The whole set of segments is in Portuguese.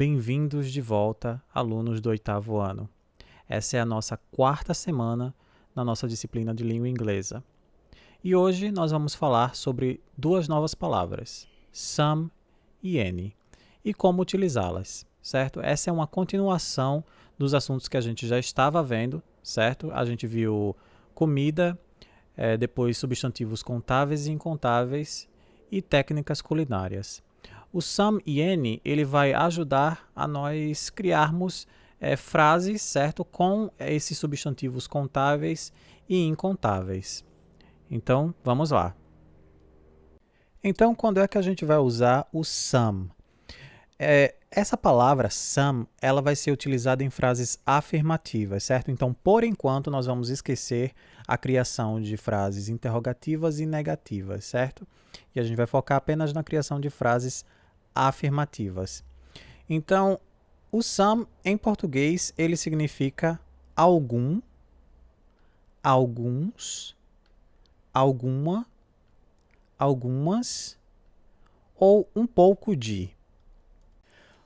Bem-vindos de volta, alunos do 8º ano. Essa é a nossa 4ª semana na nossa disciplina de língua inglesa. E hoje nós vamos falar sobre duas novas palavras, some e any, e como utilizá-las, certo? Essa é uma continuação dos assuntos que a gente já estava vendo, certo? A gente viu comida, depois substantivos contáveis e incontáveis e técnicas culinárias. O some e any, ele vai ajudar a nós criarmos frases, certo? Com esses substantivos contáveis e incontáveis. Então, vamos lá. Então, quando é que a gente vai usar o some? Essa palavra some, ela vai ser utilizada em frases afirmativas, certo? Então, por enquanto, nós vamos esquecer a criação de frases interrogativas e negativas, certo? E a gente vai focar apenas na criação de frases afirmativas. Então, o some, em português, ele significa algum, alguns, alguma, algumas ou um pouco de.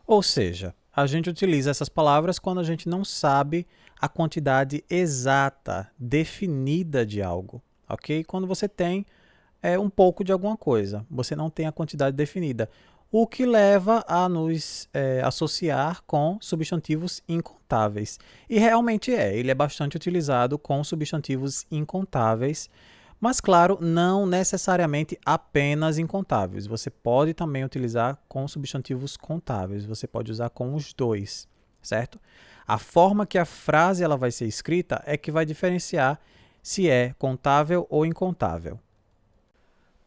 Ou seja, a gente utiliza essas palavras quando a gente não sabe a quantidade exata, definida de algo, ok? Quando você tem um pouco de alguma coisa, você não tem a quantidade definida, o que leva a nos associar com substantivos incontáveis. E realmente ele é bastante utilizado com substantivos incontáveis, mas claro, não necessariamente apenas incontáveis. Você pode também utilizar com substantivos contáveis, você pode usar com os dois, certo? A forma que a frase ela vai ser escrita é que vai diferenciar se é contável ou incontável.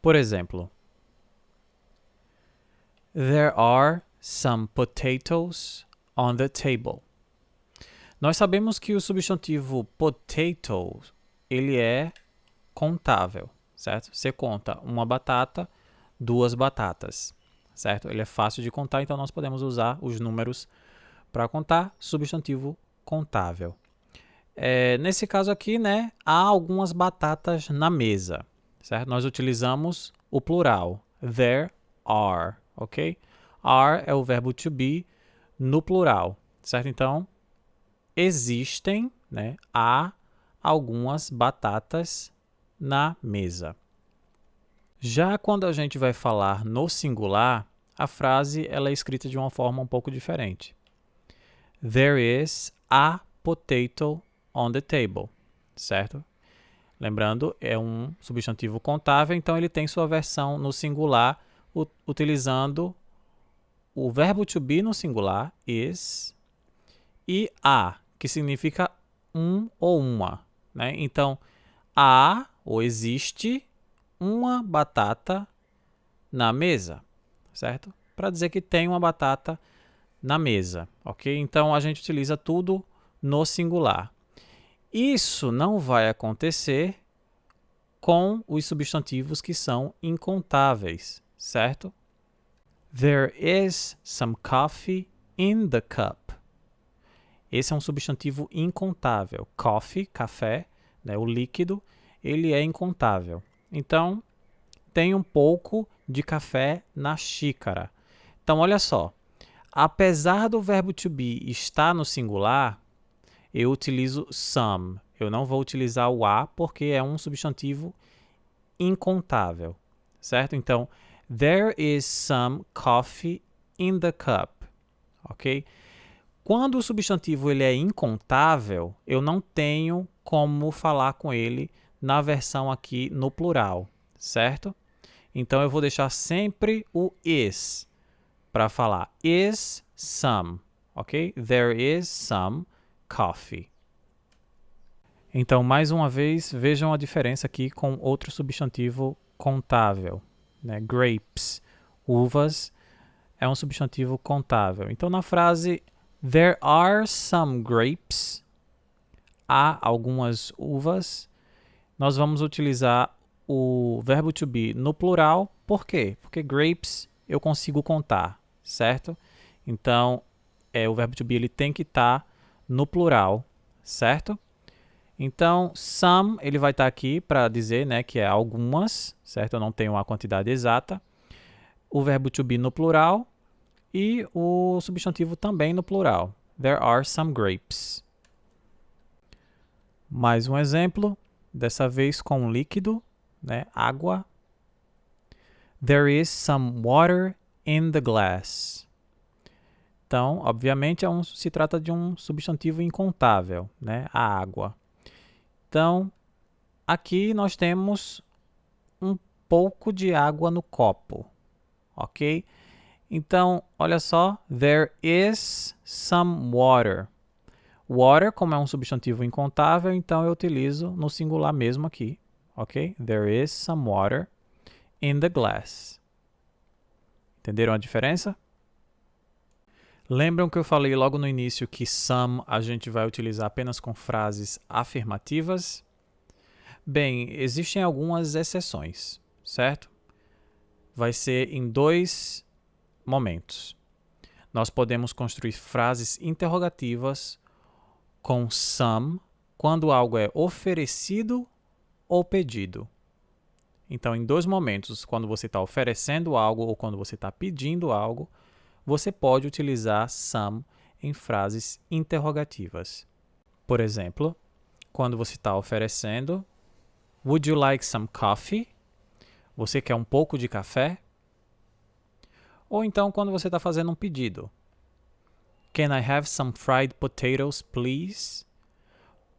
Por exemplo, There are some potatoes on the table. Nós sabemos que o substantivo potato, ele é contável, certo? Você conta uma batata, duas batatas, certo? Ele é fácil de contar, então nós podemos usar os números para contar, substantivo contável. Nesse caso aqui, né, há algumas batatas na mesa, certo? Nós utilizamos o plural, there are, ok? Are é o verbo to be no plural, certo? Então, existem, né, há algumas batatas na mesa. Já quando a gente vai falar no singular, a frase ela é escrita de uma forma um pouco diferente. There is a potato on the table, certo? Lembrando, é um substantivo contável, então ele tem sua versão no singular utilizando o verbo to be no singular, is, e a, que significa um ou uma, né? Então, há ou existe uma batata na mesa, certo? Para dizer que tem uma batata na mesa, ok? Então, a gente utiliza tudo no singular. Isso não vai acontecer com os substantivos que são incontáveis, certo? There is some coffee in the cup. Esse é um substantivo incontável. Coffee, café, né, o líquido, ele é incontável. Então, tem um pouco de café na xícara. Então, olha só. Apesar do verbo to be estar no singular, eu utilizo some. Eu não vou utilizar o a porque é um substantivo incontável, certo? Então, there is some coffee in the cup, ok? Quando o substantivo ele é incontável, eu não tenho como falar com ele na versão aqui no plural, certo? Então, eu vou deixar sempre o is para falar is some, ok? There is some coffee. Então, mais uma vez, vejam a diferença aqui com outro substantivo contável, né? Grapes, uvas, é um substantivo contável. Então, na frase There are some grapes, há algumas uvas, nós vamos utilizar o verbo to be no plural. Por quê? Porque grapes eu consigo contar, certo? Então, o verbo to be ele tem que estar no plural, certo? Então, some, ele vai estar aqui para dizer, né, que é algumas, certo? Eu não tenho uma quantidade exata. O verbo to be no plural, E o substantivo também no plural. There are some grapes. Mais um exemplo, dessa vez com líquido, né? Água. There is some water in the glass. Então, obviamente, se trata de um substantivo incontável, né? A água. Então, aqui nós temos um pouco de água no copo, ok? Então, olha só, there is some water. Water, como é um substantivo incontável, então eu utilizo no singular mesmo aqui, ok? There is some water in the glass. Entenderam a diferença? Lembram que eu falei logo no início que some a gente vai utilizar apenas com frases afirmativas? Bem, existem algumas exceções, certo? Vai ser em dois momentos. Nós podemos construir frases interrogativas com some quando algo é oferecido ou pedido. Então, em dois momentos, quando você está oferecendo algo ou quando você está pedindo algo, você pode utilizar some em frases interrogativas. Por exemplo, quando você está oferecendo, would you like some coffee? Você quer um pouco de café? Ou então quando você está fazendo um pedido. Can I have some fried potatoes, please?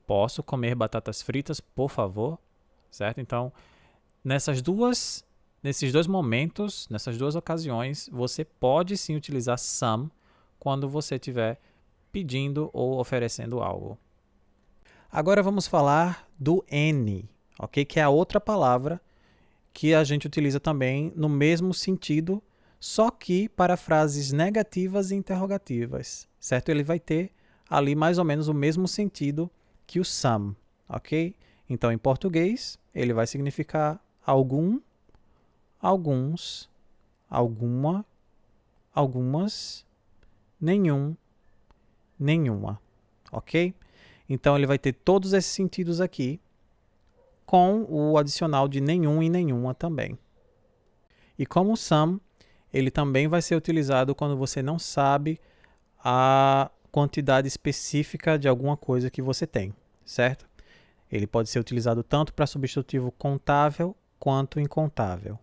Posso comer batatas fritas, por favor? Certo? Então, nesses dois momentos, nessas duas ocasiões, você pode sim utilizar some quando você estiver pedindo ou oferecendo algo. Agora vamos falar do any, ok? Que é a outra palavra que a gente utiliza também no mesmo sentido, só que para frases negativas e interrogativas, certo? Ele vai ter ali mais ou menos o mesmo sentido que o some, ok? Então, em português, ele vai significar algum, alguns, alguma, algumas, nenhum, nenhuma, ok? Então, ele vai ter todos esses sentidos aqui, com o adicional de nenhum e nenhuma também. E como some, ele também vai ser utilizado quando você não sabe a quantidade específica de alguma coisa que você tem, certo? Ele pode ser utilizado tanto para substantivo contável quanto incontável.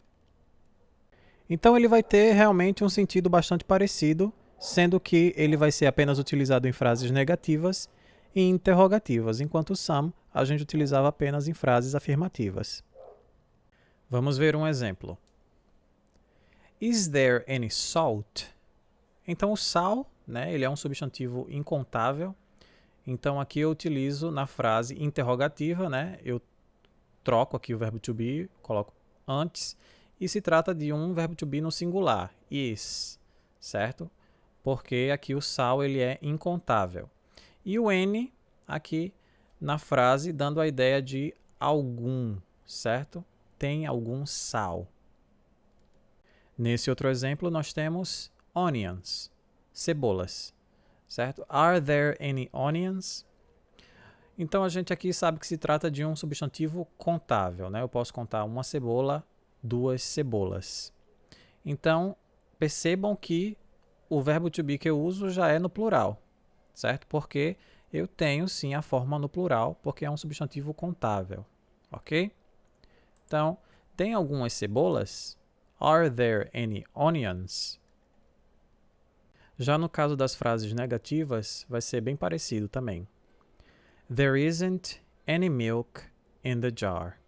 Então ele vai ter realmente um sentido bastante parecido, sendo que ele vai ser apenas utilizado em frases negativas e interrogativas, enquanto o some a gente utilizava apenas em frases afirmativas. Vamos ver um exemplo. Is there any salt? Então o sal, né, ele é um substantivo incontável. Então aqui eu utilizo na frase interrogativa, né, eu troco aqui o verbo to be, coloco antes, e se trata de um verbo to be no singular, is, certo? Porque aqui o sal ele é incontável. E o any aqui na frase dando a ideia de algum, certo? Tem algum sal. Nesse outro exemplo nós temos onions, cebolas, certo? Are there any onions? Então a gente aqui sabe que se trata de um substantivo contável, né? Eu posso contar uma cebola, duas cebolas. Então, percebam que o verbo to be que eu uso já é no plural, certo? Porque eu tenho sim a forma no plural, porque é um substantivo contável, ok? Então, tem algumas cebolas? Are there any onions? Já no caso das frases negativas, vai ser bem parecido também. There isn't any milk in the jar.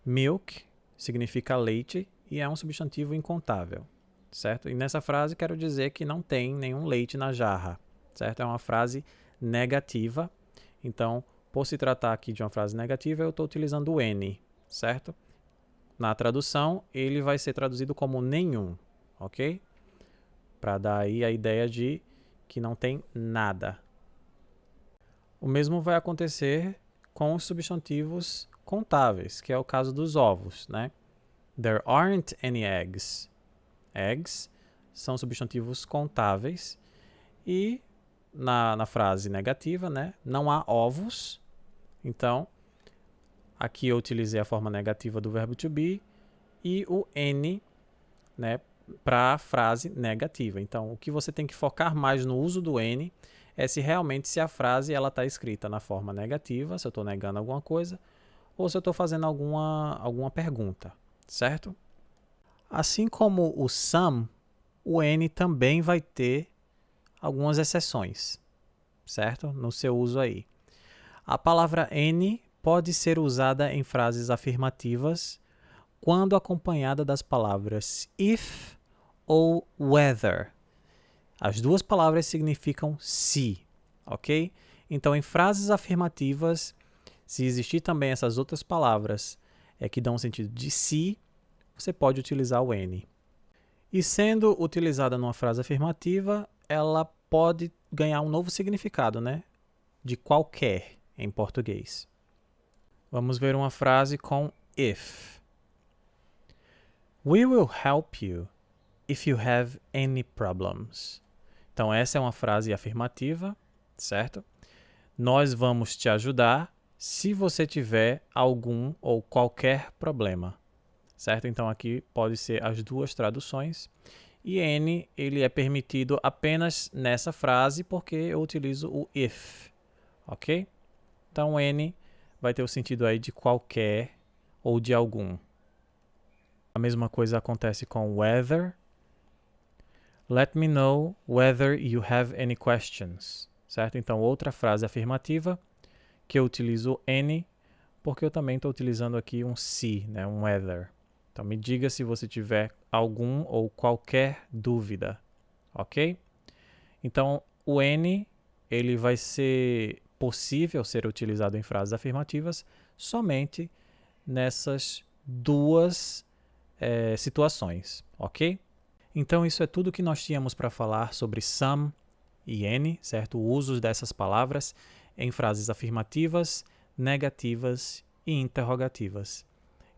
Milk significa leite e é um substantivo incontável, certo? E nessa frase quero dizer que não tem nenhum leite na jarra, certo? É uma frase negativa. Então, por se tratar aqui de uma frase negativa, eu estou utilizando o any, certo? Na tradução, ele vai ser traduzido como nenhum, ok? Para dar aí a ideia de que não tem nada. O mesmo vai acontecer com os substantivos contáveis, que é o caso dos ovos, né? There aren't any eggs. Eggs são substantivos contáveis e na frase negativa, né? Não há ovos. Então, aqui eu utilizei a forma negativa do verbo to be e o any, né? para a frase negativa. Então, o que você tem que focar mais no uso do N é se a frase está escrita na forma negativa, se eu estou negando alguma coisa, ou se eu estou fazendo alguma pergunta, certo? Assim como o some, o N também vai ter algumas exceções, certo? No seu uso aí. A palavra N pode ser usada em frases afirmativas quando acompanhada das palavras if ou whether. As duas palavras significam se, ok? Então, em frases afirmativas, se existir também essas outras palavras que dão o sentido de se, você pode utilizar o N. E sendo utilizada numa frase afirmativa, ela pode ganhar um novo significado, né? De qualquer em português. Vamos ver uma frase com if. We will help you if you have any problems. Então, essa é uma frase afirmativa, certo? Nós vamos te ajudar se você tiver algum ou qualquer problema, certo? Então, aqui pode ser as duas traduções. E N, ele é permitido apenas nessa frase porque eu utilizo o if, ok? Então, N vai ter o sentido aí de qualquer ou de algum. A mesma coisa acontece com whether. Let me know whether you have any questions, certo? Então, outra frase afirmativa que eu utilizo N porque eu também estou utilizando aqui um se, né? Um whether. Então, me diga se você tiver algum ou qualquer dúvida, ok? Então, o N ele vai ser possível ser utilizado em frases afirmativas somente nessas duas situações, ok? Então, isso é tudo que nós tínhamos para falar sobre some e N, certo? O uso dessas palavras em frases afirmativas, negativas e interrogativas.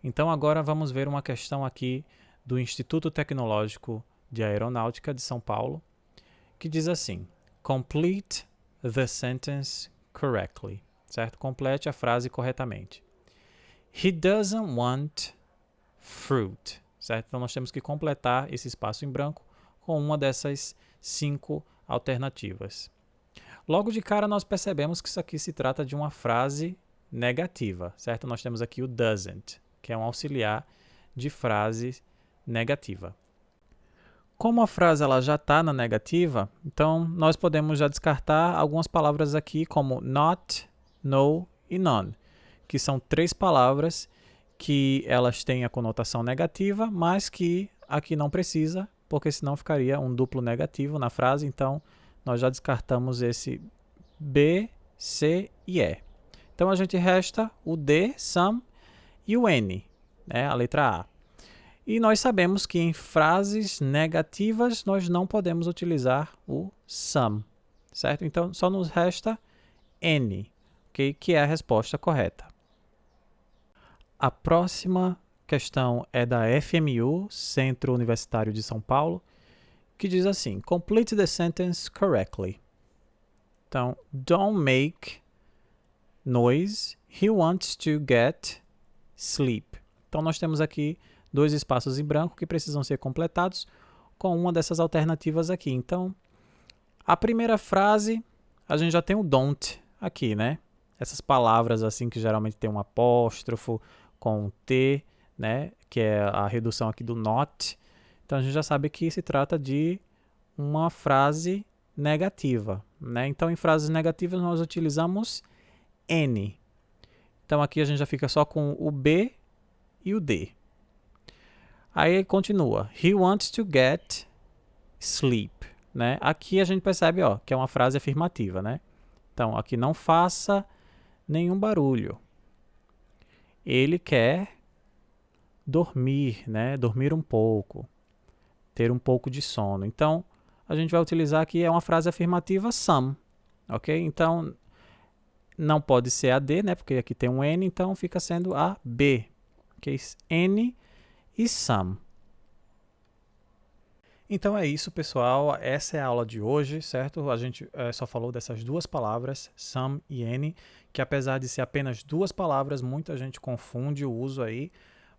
Então, agora vamos ver uma questão aqui do Instituto Tecnológico de Aeronáutica de São Paulo, que diz assim: Complete the sentence correctly, certo? Complete a frase corretamente. He doesn't want fruit, certo? Então, nós temos que completar esse espaço em branco com uma dessas 5 alternativas. Logo de cara, nós percebemos que isso aqui se trata de uma frase negativa, certo? Nós temos aqui o doesn't, que é um auxiliar de frase negativa. Como a frase ela já está na negativa, então nós podemos já descartar algumas palavras aqui como not, no e none, que são 3 palavras que elas têm a conotação negativa, mas que aqui não precisa, porque senão ficaria um duplo negativo na frase, então nós já descartamos esse B, C e E. Então a gente resta o D, some, e o N, né, a letra A. E nós sabemos que em frases negativas nós não podemos utilizar o some, certo? Então só nos resta N, okay, que é a resposta correta. A próxima questão é da FMU, Centro Universitário de São Paulo, que diz assim: Complete the sentence correctly. Então, don't make noise, he wants to get sleep. Então, nós temos aqui 2 espaços em branco que precisam ser completados com uma dessas alternativas aqui. Então, a primeira frase, a gente já tem o don't aqui, né? Essas palavras assim que geralmente tem um apóstrofo com um T, né? Que é a redução aqui do not. Então, a gente já sabe que se trata de uma frase negativa, né? Então, em frases negativas, nós utilizamos N. Então, aqui a gente já fica só com o B e o D. Aí continua. He wants to get sleep, né? Aqui a gente percebe, ó, que é uma frase afirmativa, né? Então, aqui não faça nenhum barulho. Ele quer dormir, né? Dormir um pouco, ter um pouco de sono. Então, a gente vai utilizar aqui uma frase afirmativa some, ok? Então, não pode ser a D, né? Porque aqui tem um N, então fica sendo a B, ok? N e some. Então é isso, pessoal. Essa é a aula de hoje, certo? A gente só falou dessas 2 palavras, some e N, que apesar de ser apenas 2 palavras, muita gente confunde o uso aí,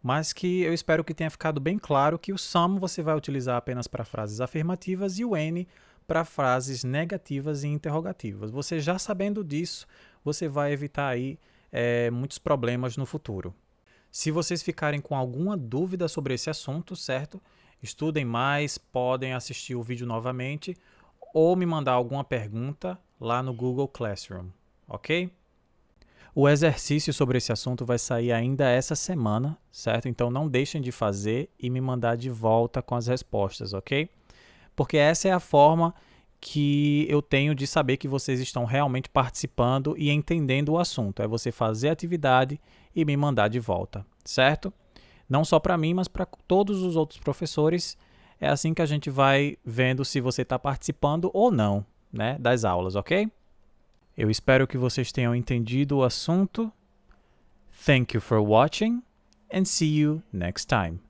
mas que eu espero que tenha ficado bem claro que o some você vai utilizar apenas para frases afirmativas e o N para frases negativas e interrogativas. Você já sabendo disso, você vai evitar aí muitos problemas no futuro. Se vocês ficarem com alguma dúvida sobre esse assunto, certo? Estudem mais, podem assistir o vídeo novamente ou me mandar alguma pergunta lá no Google Classroom, ok? O exercício sobre esse assunto vai sair ainda essa semana, certo? Então não deixem de fazer e me mandar de volta com as respostas, ok? Porque essa é a forma que eu tenho de saber que vocês estão realmente participando e entendendo o assunto. É você fazer a atividade e me mandar de volta, certo? Não só para mim, mas para todos os outros professores. É assim que a gente vai vendo se você está participando ou não, né, das aulas, ok? Eu espero que vocês tenham entendido o assunto. Thank you for watching and see you next time.